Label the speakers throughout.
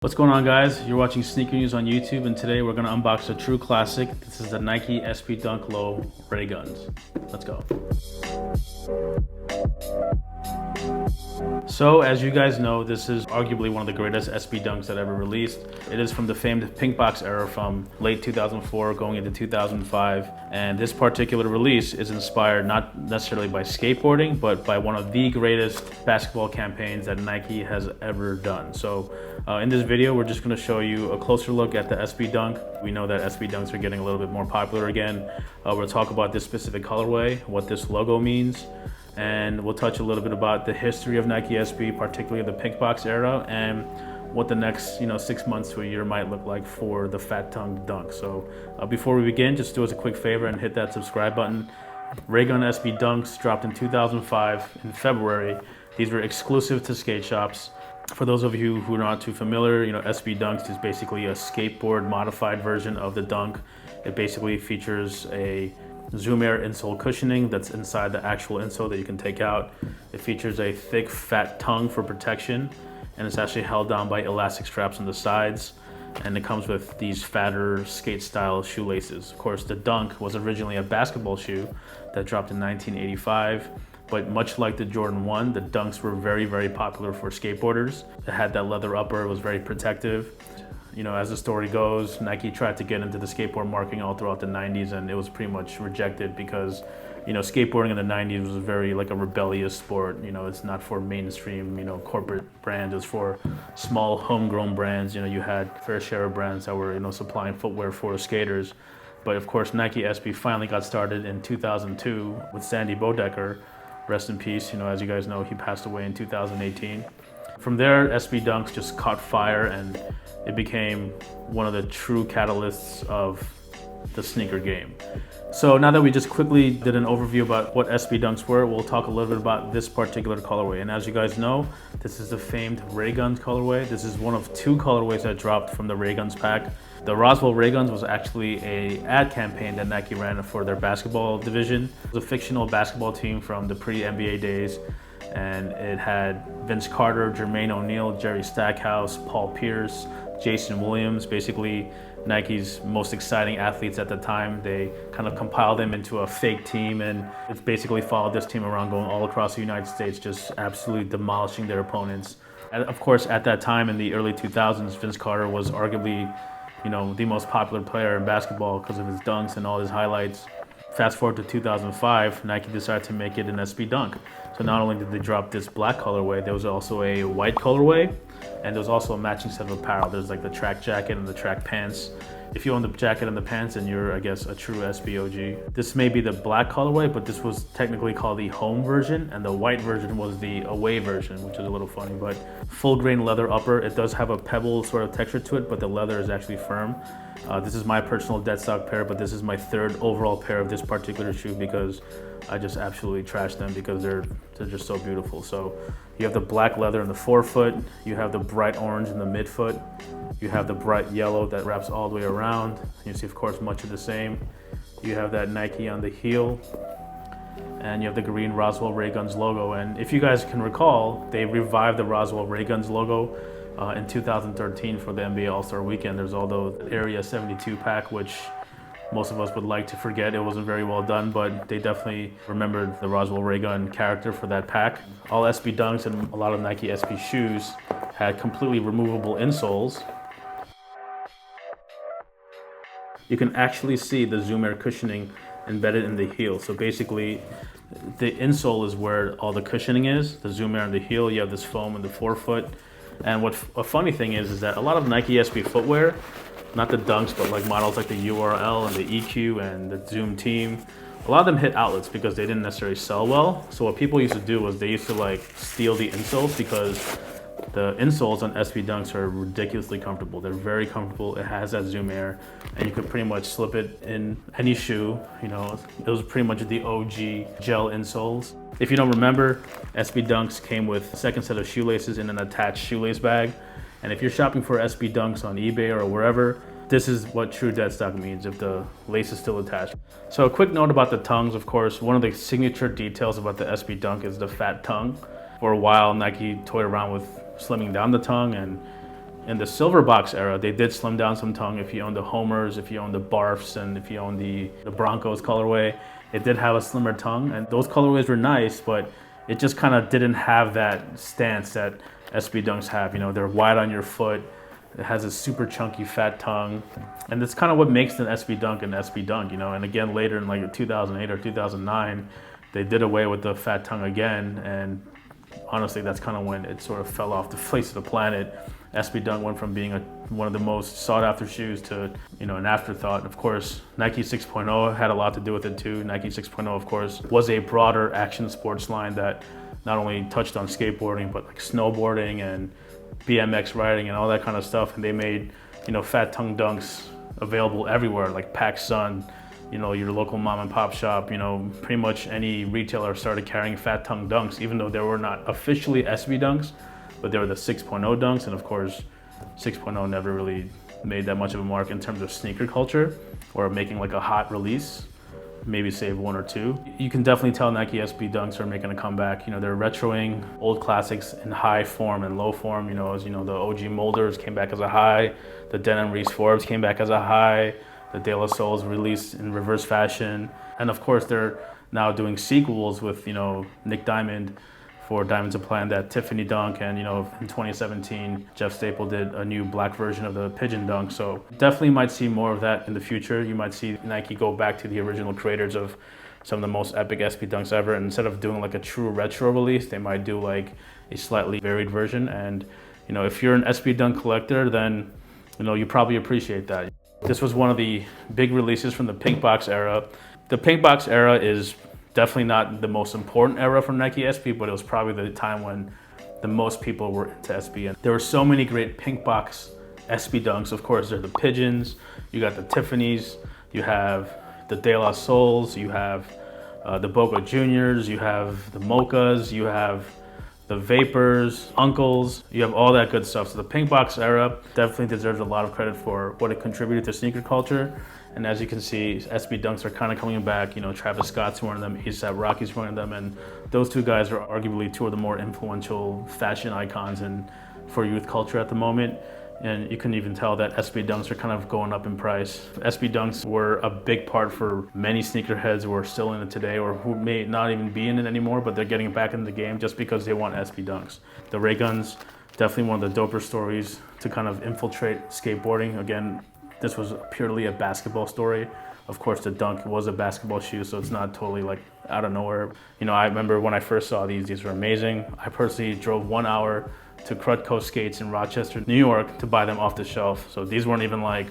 Speaker 1: What's going on, guys? You're watching Sneaker News on YouTube, and today we're going to unbox a true classic. This is the Nike SB Dunk Low Rayguns. Let's go. So, as you guys know, this is arguably one of the greatest SB Dunks that ever released. It is from the famed pink box era from late 2004 going into 2005. And this particular release is inspired not necessarily by skateboarding, but by one of the greatest basketball campaigns that Nike has ever done. So, in this video, we're just going to show you a closer look at the SB Dunk. We know that SB Dunks are getting a little bit more popular again. We'll talk about this specific colorway, what this logo means, and we'll touch a little bit about the history of Nike SB, particularly the pink box era, and what the next 6 months to a year might look like for the fat tongue dunk. So before we begin, just do us a quick favor and hit that subscribe button. Raygun SB Dunks dropped in 2005 in February. These were exclusive to skate shops. For those of you who are not too familiar, SB Dunks is basically a skateboard modified version of the dunk. It basically features a Zoom Air insole cushioning that's inside the actual insole that you can take out. It features a thick, fat tongue for protection, and it's actually held down by elastic straps on the sides. And it comes with these fatter skate-style shoelaces. Of course, the Dunk was originally a basketball shoe that dropped in 1985. But much like the Jordan 1, the Dunks were very, very popular for skateboarders. It had that leather upper, it was very protective. As the story goes, Nike tried to get into the skateboard marketing all throughout the 90s, and it was pretty much rejected because, skateboarding in the 90s was very like a rebellious sport. It's not for mainstream, corporate brands. It's for small homegrown brands. You had fair share of brands that were, supplying footwear for skaters. But of course, Nike SB finally got started in 2002 with Sandy Bodecker. Rest in peace. As you guys know, he passed away in 2018. From there, SB Dunks just caught fire, and it became one of the true catalysts of the sneaker game. So now that we just quickly did an overview about what SB Dunks were, we'll talk a little bit about this particular colorway. And as you guys know, this is the famed Rayguns colorway. This is one of two colorways that dropped from the Rayguns pack. The Roswell Rayguns was actually an ad campaign that Nike ran for their basketball division. It was a fictional basketball team from the pre-NBA days, and it had Vince Carter, Jermaine O'Neal, Jerry Stackhouse, Paul Pierce, Jason Williams, basically Nike's most exciting athletes at the time. They kind of compiled them into a fake team, and it's basically followed this team around going all across the United States, just absolutely demolishing their opponents. And of course, at that time in the early 2000s, Vince Carter was arguably the most popular player in basketball because of his dunks and all his highlights. Fast forward to 2005, Nike decided to make it an SB Dunk. So not only did they drop this black colorway, there was also a white colorway, and there was also a matching set of apparel. There's like the track jacket and the track pants. If you own the jacket and the pants, then you're, I guess, a true SB OG. This may be the black colorway, but this was technically called the home version, and the white version was the away version, which is a little funny. But full grain leather upper. It does have a pebble sort of texture to it, but the leather is actually firm. This is my personal dead stock pair, but this is my third overall pair of this particular shoe because I just absolutely trash them because they're just so beautiful. So you have the black leather in the forefoot, you have the bright orange in the midfoot, you have the bright yellow that wraps all the way around. You see, of course, much of the same. You have that Nike on the heel, and you have the green Roswell Rayguns logo. And if you guys can recall, they revived the Roswell Rayguns logo in 2013 for the NBA All-Star Weekend. There's although Area 72 pack, which most of us would like to forget. It wasn't very well done, but they definitely remembered the Roswell Raygun character for that pack. All SB Dunks and a lot of Nike SB shoes had completely removable insoles. You can actually see the Zoom Air cushioning embedded in the heel. So basically, the insole is where all the cushioning is. The Zoom Air in the heel, you have this foam in the forefoot. And a funny thing is that a lot of Nike SB footwear, not the Dunks, but like models like the URL and the EQ and the Zoom Team, a lot of them hit outlets because they didn't necessarily sell well. So what people used to do was they used to like steal the insoles because the insoles on SB Dunks are ridiculously comfortable. They're very comfortable. It has that Zoom Air, and you could pretty much slip it in any shoe. It was pretty much the OG gel insoles. If you don't remember, SB Dunks came with a second set of shoelaces in an attached shoelace bag. And if you're shopping for SB Dunks on eBay or wherever, this is what true dead stock means if the lace is still attached. So a quick note about the tongues, of course, one of the signature details about the SB Dunk is the fat tongue. For a while, Nike toyed around with slimming down the tongue, and In the silver box era, they did slim down some tongue. If you own the Homers, if you own the Barfs, and if you own the Broncos colorway, it did have a slimmer tongue, and those colorways were nice, but it just kind of didn't have that stance that SB Dunks have. You know, they're wide on your foot. It has a super chunky fat tongue, and that's kind of what makes an SB Dunk an SB Dunk, you know. And again, later in like 2008 or 2009, they did away with the fat tongue again, and honestly, that's kind of when it sort of fell off the face of the planet. SB Dunk went from being one of the most sought-after shoes to, you know, an afterthought. Of course, Nike 6.0 had a lot to do with it too. Nike 6.0, of course, was a broader action sports line that not only touched on skateboarding, but like snowboarding and BMX riding and all that kind of stuff. And they made, you know, fat tongue dunks available everywhere, like PacSun, you know, your local mom and pop shop, you know, pretty much any retailer started carrying fat tongue dunks, even though they were not officially SB Dunks, but they were the 6.0 dunks. And of course, 6.0 never really made that much of a mark in terms of sneaker culture or making like a hot release, maybe save one or two. You can definitely tell Nike SB Dunks are making a comeback. You know, they're retroing old classics in high form and low form. You know, as you know, the OG Molders came back as a high, the Denim Reese Forbes came back as a high, the De La Souls released in reverse fashion. And of course, they're now doing sequels with, you know, Nick Diamond for Diamonds of Plan, that Tiffany dunk, and you know, in 2017, Jeff Staple did a new black version of the Pigeon dunk. So definitely might see more of that in the future. You might see Nike go back to the original creators of some of the most epic SB dunks ever. And instead of doing like a true retro release, they might do like a slightly varied version. And you know, if you're an SB dunk collector, then you know, you probably appreciate that. This was one of the big releases from the pink box era. The pink box era is definitely not the most important era from Nike SB, but it was probably the time when the most people were into SB. And there were so many great pink box SB dunks. Of course, there are the Pigeons, you got the Tiffany's, you have the De La Souls, you have the Boca Juniors, you have the Mochas, you have the Vapors, Uncles, you have all that good stuff. So the pink box era definitely deserves a lot of credit for what it contributed to sneaker culture. And as you can see, SB Dunks are kind of coming back. You know, Travis Scott's wearing them, A$AP Rocky's wearing them, and those two guys are arguably two of the more influential fashion icons for youth culture at the moment. And you can even tell that SB Dunks are kind of going up in price. SB Dunks were a big part for many sneakerheads who are still in it today or who may not even be in it anymore, but they're getting back in the game just because they want SB Dunks. The Rayguns, definitely one of the doper stories to kind of infiltrate skateboarding. Again, this was purely a basketball story. Of course, the dunk was a basketball shoe, so it's not totally like out of nowhere. You know, I remember when I first saw these were amazing. I personally drove 1 hour to Crutco Skates in Rochester, New York to buy them off the shelf. So these weren't even like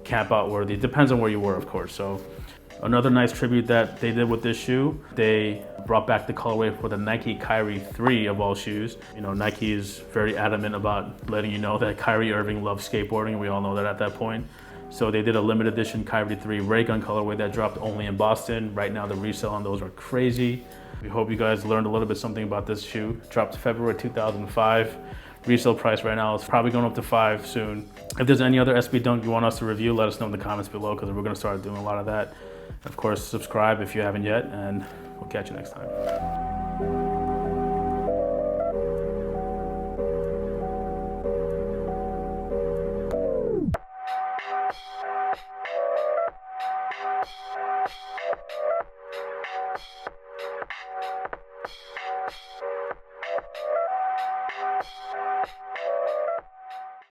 Speaker 1: camp out worthy. It depends on where you were, of course. So another nice tribute that they did with this shoe, they brought back the colorway for the Nike Kyrie 3 of all shoes. You know, Nike is very adamant about letting you know that Kyrie Irving loves skateboarding. We all know that at that point. So they did a limited edition Kyrie 3 Raygun colorway that dropped only in Boston. Right now the resale on those are crazy. We hope you guys learned a little bit something about this shoe. Dropped February 2005. Resale price right now is probably going up to $5 soon. If there's any other SB Dunk you want us to review, let us know in the comments below because we're going to start doing a lot of that. Of course, subscribe if you haven't yet, and we'll catch you next time.